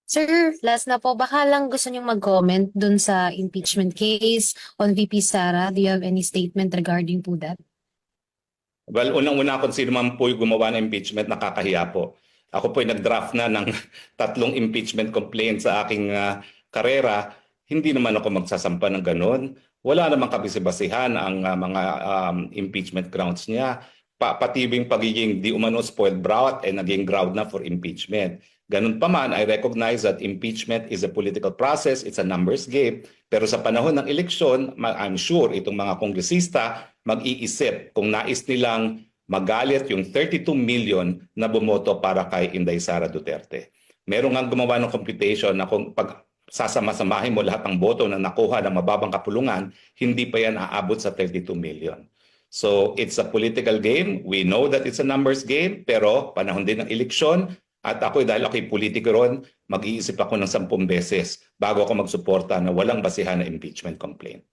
Sir, last na po, baka lang gusto niyong mag-comment dun sa impeachment case on VP Sara. Do you have any statement regarding to that? Well, unang-una kung sino man po yung gumawa ng impeachment, nakakahiya po. Ako po ay nag-draft na ng 3 impeachment complaints sa aking karera. Hindi naman ako magsasampa ng ganun. Wala namang kabisi-basihan ang mga impeachment grounds niya. Patibing pagiging di umano spoiled brat ay naging ground na for impeachment. Ganun pa man, I recognize that impeachment is a political process, it's a numbers game. Pero sa panahon ng eleksyon, I'm sure itong mga kongresista mag-iisip kung nais nilang magalit yung 32 million na bumoto para kay Inday Sara Duterte. Meron nga gumawa ng computation na kung pag sasama-samahin mo lahat ng boto na nakuha ng mababang kapulungan, hindi pa yan aabot sa 32 million. So it's a political game. We know that it's a numbers game, pero panahon din ng eleksyon, at ako dahil ako'y politiko ron, mag-iisip ako ng 10 beses bago ako magsuporta na walang basihan na impeachment complaint.